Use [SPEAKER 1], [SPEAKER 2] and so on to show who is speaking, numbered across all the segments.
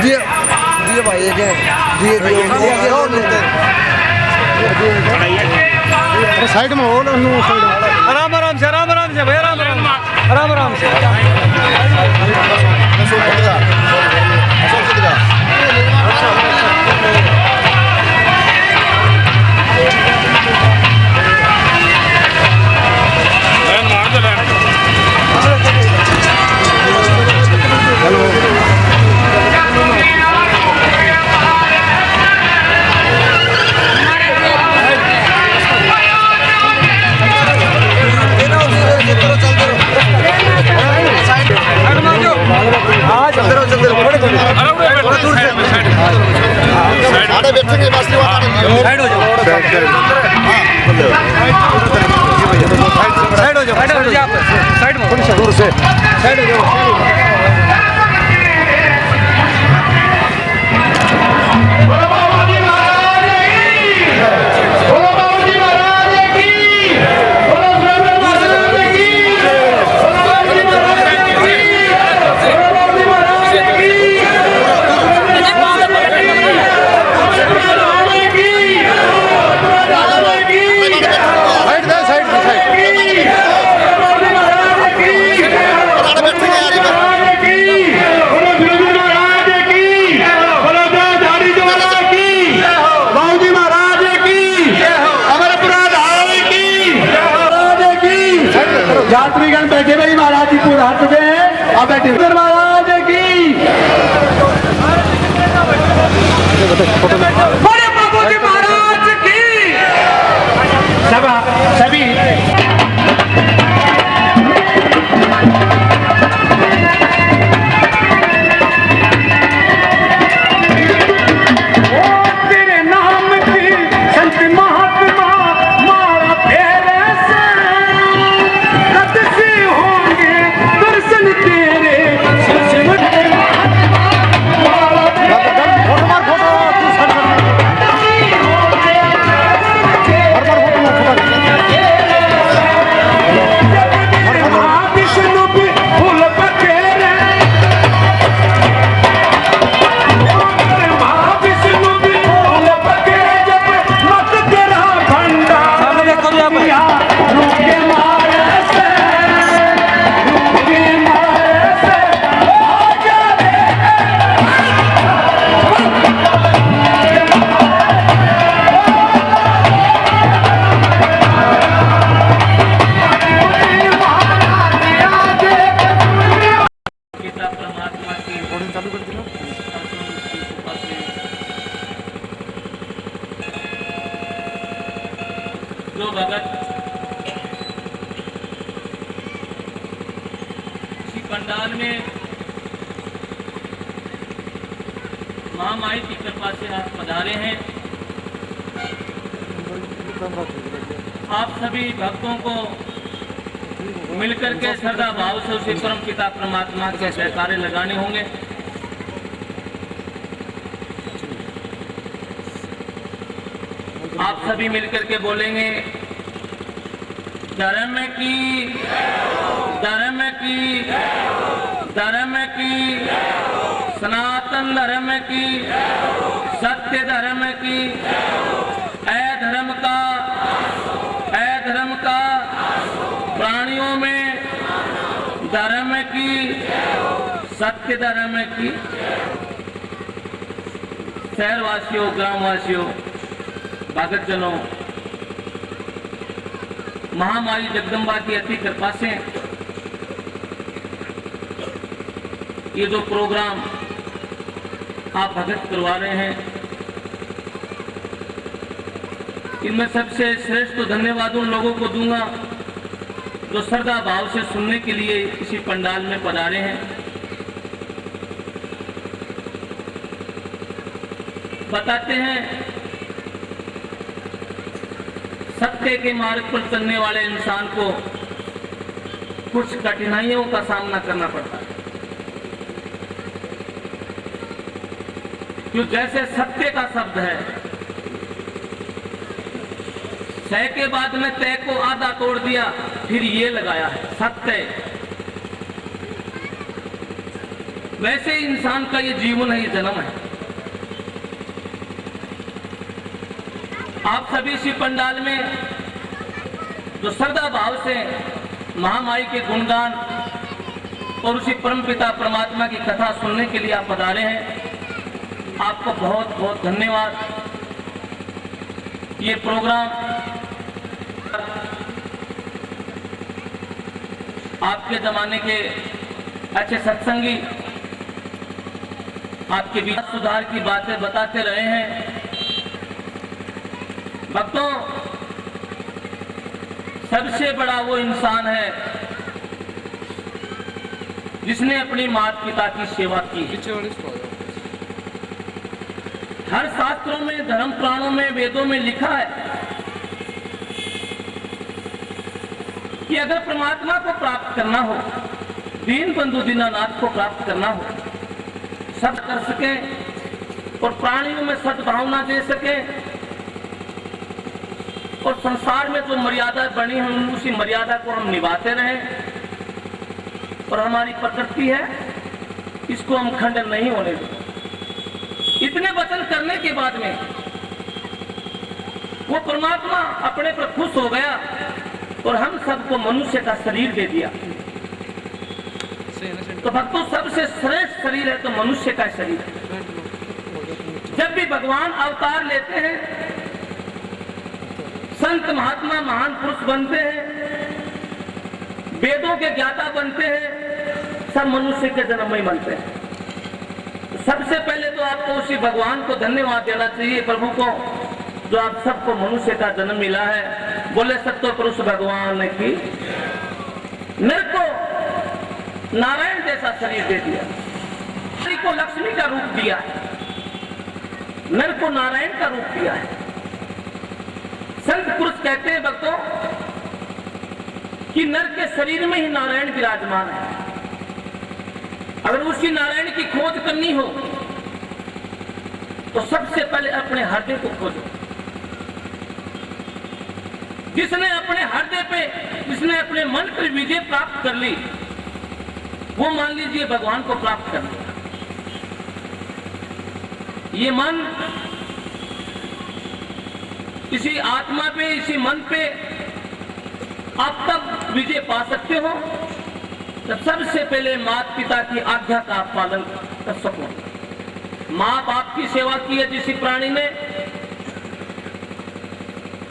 [SPEAKER 1] दिए भाई दिए
[SPEAKER 2] साइड में हो
[SPEAKER 3] आराम आराम से भाई आराम आराम से
[SPEAKER 4] यात्रीगण बैठे भाई महाराज जी पूरा हाथ चुके हैं आप बैठे महाराज की बड़े बाबू जी महाराज की सभी
[SPEAKER 5] जो भगत इसी पंडाल में महामाई की कृपा से आप पधारे हैं। आप सभी भक्तों को मिलकर के श्रद्धा भाव से उसे परम पिता परमात्मा के जयकारे लगाने होंगे। आप सभी मिलकर के बोलेंगे धर्म की सनातन धर्म की सत्य धर्म की धर्म का प्राणियों में धर्म की सत्य धर्म की। शहरवासियों ग्रामवासियों भगत जनों महामाई जगदम्बा की अति कृपा से ये जो प्रोग्राम आप भगत करवा रहे हैं इनमें सबसे श्रेष्ठ तो धन्यवाद उन लोगों को दूंगा जो श्रद्धा भाव से सुनने के लिए इसी पंडाल में पधारे हैं। बताते हैं सत्य के मार्ग पर चलने वाले इंसान को कुछ कठिनाइयों का सामना करना पड़ता है, क्यों जैसे सत्य का शब्द है सह के बाद में तय को आधा तोड़ दिया फिर ये लगाया है सत्य। वैसे ही इंसान का ये जीवन है, ये जन्म है। आप सभी इसी पंडाल में जो श्रद्धा भाव से महामाई के गुणगान और उसी परम पिता परमात्मा की कथा सुनने के लिए आप पधारे हैं, आपको बहुत बहुत धन्यवाद। ये प्रोग्राम आपके जमाने के अच्छे सत्संगी आपके बीच सुधार की बातें बताते रहे हैं। भक्तों, सबसे बड़ा वो इंसान है जिसने अपनी माता पिता की सेवा की। हर शास्त्रों में, धर्म पुराणों में, वेदों में लिखा है कि अगर परमात्मा को प्राप्त करना हो, दीन बंधु दीनानाथ को प्राप्त करना हो, सब कर सके और प्राणियों में सद्भावना दे सके और संसार में जो मर्यादा बनी है उसी मर्यादा को हम निभाते रहें और हमारी प्रकृति है इसको हम खंडन नहीं होने दें। इतने वचन करने के बाद में वो परमात्मा अपने पर खुश हो गया और हम सबको मनुष्य का शरीर दे दिया। तो भक्तों, सबसे श्रेष्ठ शरीर है तो मनुष्य का शरीर है। जब भी भगवान अवतार लेते हैं, संत महात्मा महान पुरुष बनते हैं, वेदों के ज्ञाता बनते हैं, सब मनुष्य के जन्म में बनते हैं। सबसे पहले तो आपको उसी भगवान को धन्यवाद देना चाहिए, प्रभु को, जो आप सबको मनुष्य का जन्म मिला है। बोले सत्य पुरुष भगवान की। नर को नारायण जैसा शरीर दे दिया, स्त्री को लक्ष्मी का रूप दिया है, नर को नारायण का रूप दिया है। संत पुरुष कहते हैं भक्तों कि नर के शरीर में ही नारायण विराजमान है। अगर उसी नारायण की खोज करनी हो तो सबसे पहले अपने हृदय को खोजो। जिसने अपने हृदय पे, जिसने अपने मन पर विजय प्राप्त कर ली, वो मान लीजिए भगवान को प्राप्त कर लिया। ये मन इसी आत्मा पे, इसी मन पे आप तब विजय पा सकते हो तो सबसे पहले माता पिता की आज्ञा का आप पालन कर सको। माँ बाप की सेवा की है जिस प्राणी ने,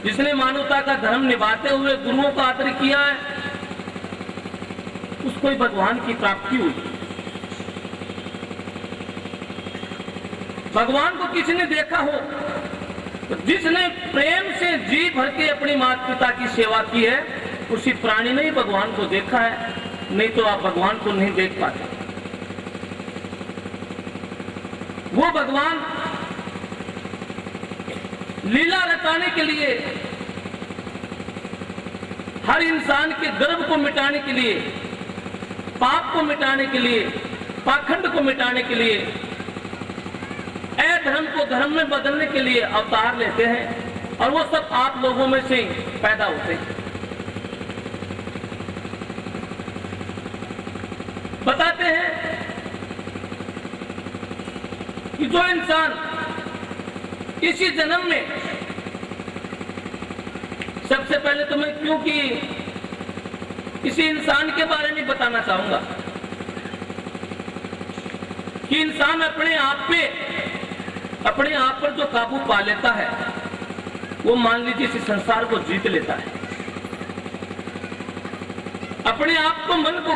[SPEAKER 5] जिसने मानवता का धर्म निभाते हुए गुरुओं का आदर किया है, उसको ही भगवान की प्राप्ति हुई। भगवान को किसी ने देखा हो तो जिसने प्रेम से जी भर के अपनी माता पिता की सेवा की है, उसी प्राणी ने ही भगवान को देखा है, नहीं तो आप भगवान को नहीं देख पाते। वो भगवान लीला रचाने के लिए, हर इंसान के गर्व को मिटाने के लिए, पाप को मिटाने के लिए, पाखंड को मिटाने के लिए, अधर्म को धर्म में बदलने के लिए अवतार लेते हैं और वो सब आप लोगों में से पैदा होते हैं। बताते हैं कि जो इंसान इसी जन्म में, सबसे पहले तो मैं क्योंकि इसी इंसान के बारे में बताना चाहूंगा कि इंसान अपने आप पर जो काबू पा लेता है, वो मान लीजिए इस संसार को जीत लेता है। अपने आप को, मन को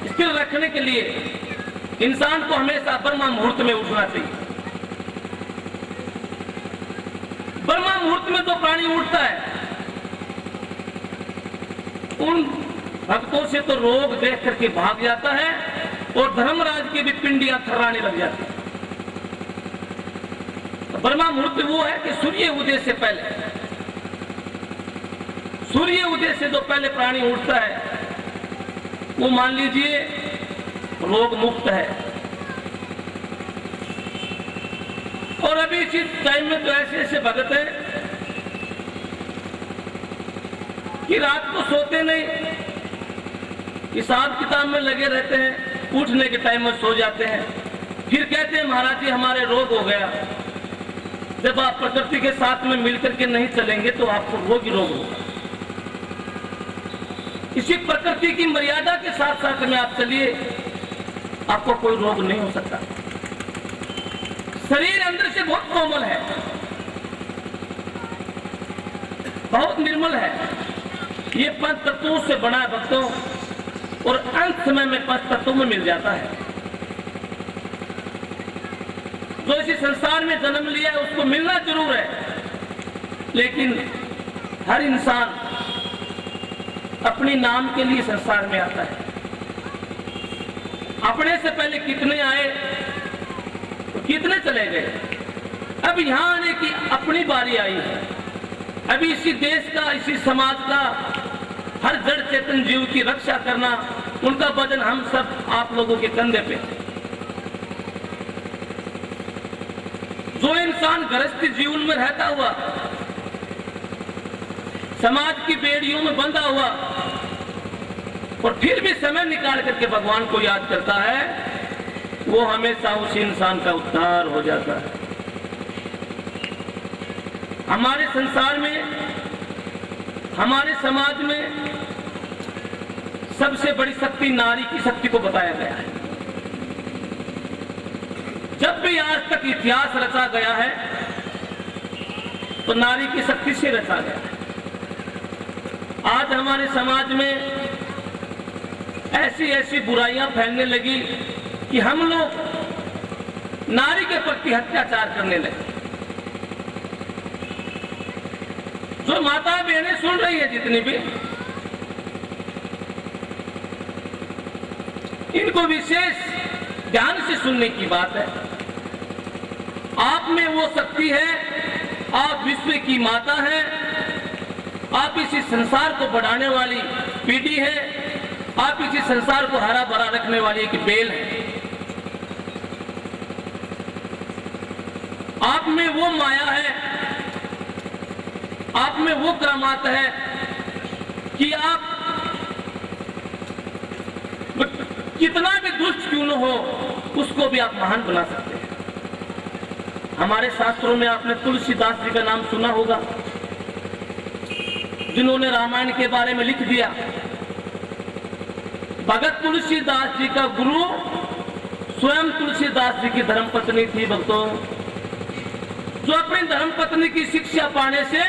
[SPEAKER 5] स्थिर रखने के लिए इंसान को हमेशा ब्रह्म मुहूर्त में उठना चाहिए। ब्रह्म मुहूर्त में जो प्राणी उठता है, उन भक्तों से तो रोग देख करके भाग जाता है और धर्मराज की भी पिंडियां थर्राने लग जाती है। तो ब्रह्म मुहूर्त वो है कि सूर्य उदय से पहले, सूर्य उदय से जो पहले प्राणी उठता है, वो मान लीजिए रोग मुक्त है। और अभी इसी टाइम में तो ऐसे ऐसे भगत है कि रात को सोते नहीं, हिसाब किताब में लगे रहते हैं, उठने के टाइम में सो जाते हैं, फिर कहते हैं महाराज जी हमारे रोग हो गया। जब आप प्रकृति के साथ में मिलकर के नहीं चलेंगे तो आपको रोग ही रोग होगा। इसी प्रकृति की मर्यादा के साथ साथ में आप चलिए, आपको कोई रोग नहीं हो सकता। शरीर अंदर से बहुत कोमल है, बहुत निर्मल है। ये 5 तत्वों से बना है भक्तों, और अंत समय में 5 तत्वों में मिल जाता है। जो इसी संसार में जन्म लिया है उसको मिलना जरूर है, लेकिन हर इंसान अपने नाम के लिए संसार में आता है। अपने से पहले कितने आए तो कितने चले गए। अब यहां आने की अपनी बारी आई है। अभी इसी देश का, इसी समाज का हर जड़ चेतन जीव की रक्षा करना, उनका वजन हम सब आप लोगों के कंधे पे। जो इंसान गृहस्थी जीवन में रहता हुआ, समाज की बेड़ियों में बंधा हुआ, और फिर भी समय निकाल करके भगवान को याद करता है, वो हमेशा उस इंसान का उद्धार हो जाता है। हमारे संसार में, हमारे समाज में सबसे बड़ी शक्ति नारी की शक्ति को बताया गया है। जब भी आज तक इतिहास रचा गया है तो नारी की शक्ति से रचा गया है। आज हमारे समाज में ऐसी ऐसी बुराइयां फैलने लगी कि हम लोग नारी के प्रति अत्याचार करने लगे। जो माता बहनें सुन रही है जितनी भी, इनको विशेष ध्यान से सुनने की बात है। आप में वो शक्ति है, आप विश्व की माता हैं, आप इसी संसार को बढ़ाने वाली पीढ़ी है, आप इसी संसार को हरा भरा रखने वाली एक बेल है। आप में वो माया है, आप में वो करामात है कि आप कितना भी दुष्ट क्यों न हो उसको भी आप महान बना सकते हैं। हमारे शास्त्रों में आपने तुलसीदास जी का नाम सुना होगा, जिन्होंने रामायण के बारे में लिख दिया। भगत तुलसीदास जी का गुरु स्वयं तुलसीदास जी की धर्मपत्नी थी भक्तों, जो अपनी धर्मपत्नी की शिक्षा पाने से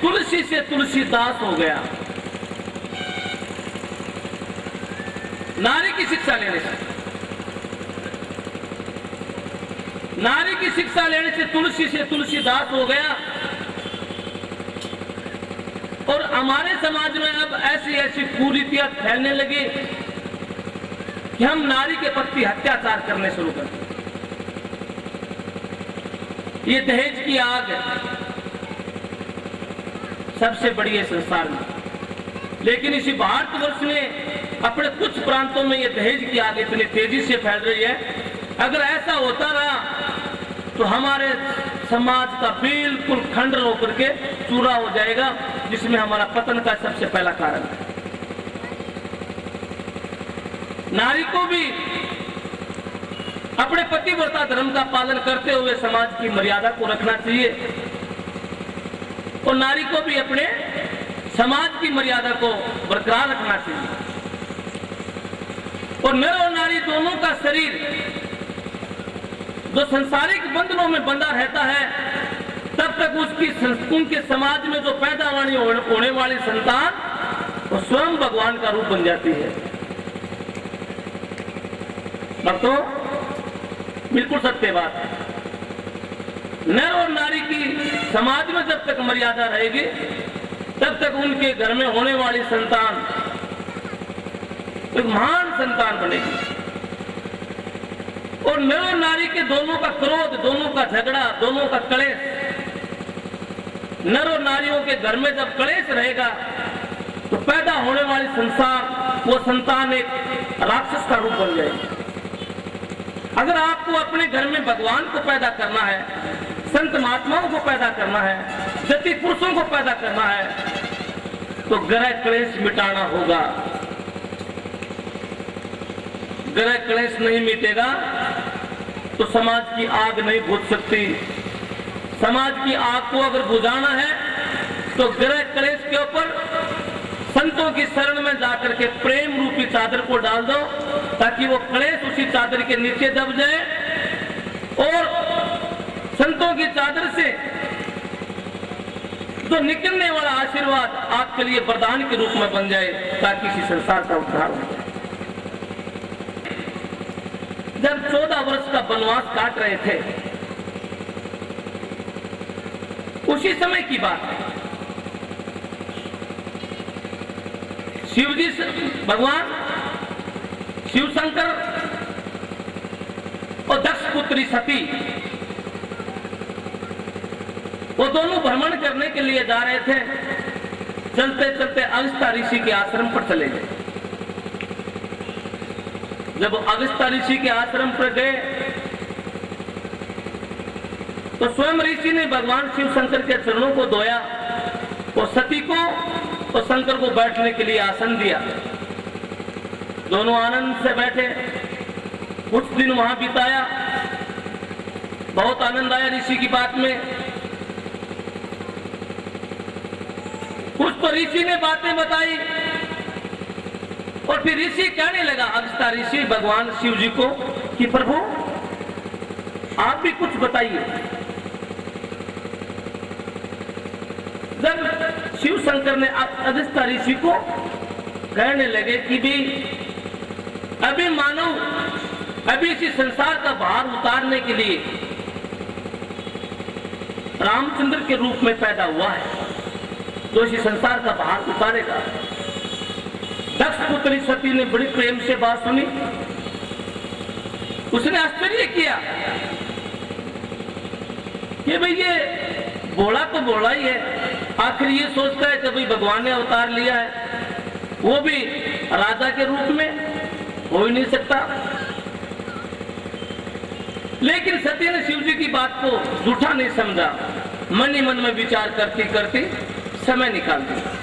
[SPEAKER 5] तुलसी से तुलसीदास हो गया। नारी की शिक्षा लेने से, नारी की शिक्षा लेने से तुलसी से तुलसीदास हो गया। और हमारे समाज में अब ऐसी ऐसी कुरीतियां फैलने लगी कि हम नारी के प्रति अत्याचार करने शुरू कर दिए। ये दहेज की आग है सबसे बड़ी है संसार में, लेकिन इसी भारतवर्ष में अपने कुछ प्रांतों में ये दहेज की आग इतनी तेजी से फैल रही है। अगर ऐसा होता रहा तो हमारे समाज का बिल्कुल खंडन होकर के चूरा हो जाएगा, जिसमें हमारा पतन का सबसे पहला कारण है। नारी को भी अपने पतिव्रता धर्म का पालन करते हुए समाज की मर्यादा को रखना चाहिए, और नारी को भी अपने समाज की मर्यादा को बरकरार रखना चाहिए। और नर और नारी दोनों का शरीर जो संसारिक बंधनों में बंधा रहता है, तब तक उनके समाज में जो पैदा होने वाली संतान वो स्वयं भगवान का रूप बन जाती है। भक्तों, बिल्कुल सत्य बात है। नर और नारी की समाज में जब तक मर्यादा रहेगी, तब तक उनके घर में होने वाली संतान एक महान संतान बनेगी। और नर और नारी के दोनों का क्रोध, दोनों का झगड़ा, दोनों का कलेश, नर और नारियों के घर में जब कलेश रहेगा तो पैदा होने वाली संसार, वो संतान एक राक्षस का रूप बन जाएगी। अगर आपको अपने घर में भगवान को पैदा करना है, संत महात्माओं को पैदा करना है, जति पुरुषों को पैदा करना है, तो ग्रह क्लेश मिटाना होगा। ग्रह क्लेश नहीं मिटेगा तो समाज की आग नहीं बुझ सकती। समाज की आग को अगर बुझाना है तो ग्रह क्लेश के ऊपर संतों की शरण में जाकर के प्रेम रूपी चादर को डाल दो, ताकि वो क्लेश उसी चादर के नीचे दब जाए और संतों की चादर से जो निकलने वाला आशीर्वाद आपके लिए वरदान के रूप में बन जाए, ताकि इसी संसार का उद्धार हो जाए। जब 14 वर्ष का वनवास काट रहे थे, उसी समय की बात है, शिवजी भगवान शिव शंकर और दक्ष पुत्री सती, वो दोनों भ्रमण करने के लिए जा रहे थे। चलते चलते अगस्त्य ऋषि के आश्रम पर चले गए। जब अगस्त्य ऋषि के आश्रम पर गए तो स्वयं ऋषि ने भगवान शिव शंकर के चरणों को धोया और सती को और शंकर को बैठने के लिए आसन दिया। दोनों आनंद से बैठे, कुछ दिन वहां बिताया। बहुत आनंद आया ऋषि की बात में। कुछ तो ऋषि ने बातें बताई और फिर ऋषि कहने लगा, अगस्त्य ऋषि भगवान शिव जी को, कि प्रभु आप भी कुछ बताइए। जब शिव शंकर ने अगस्त्य ऋषि को कहने लगे कि भी अभी मानव अभी इसी संसार का भार उतारने के लिए रामचंद्र के रूप में पैदा हुआ है, जो इसी संसार का भार उतारेगा। दक्ष पुत्री सती ने बड़ी प्रेम से बात सुनी। उसने आश्चर्य किया कि भाई ये बोला तो बोला ही है, आखिर ये सोचता है कि भाई भगवान ने अवतार लिया है, वो भी राजा के रूप में, हो ही नहीं सकता। लेकिन सती ने शिव जी की बात को झूठा नहीं समझा, मन ही मन में विचार करती करती समय निकाल दिया।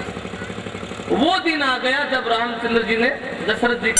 [SPEAKER 5] वो दिन आ गया जब रामचंद्र जी ने दशरथ जी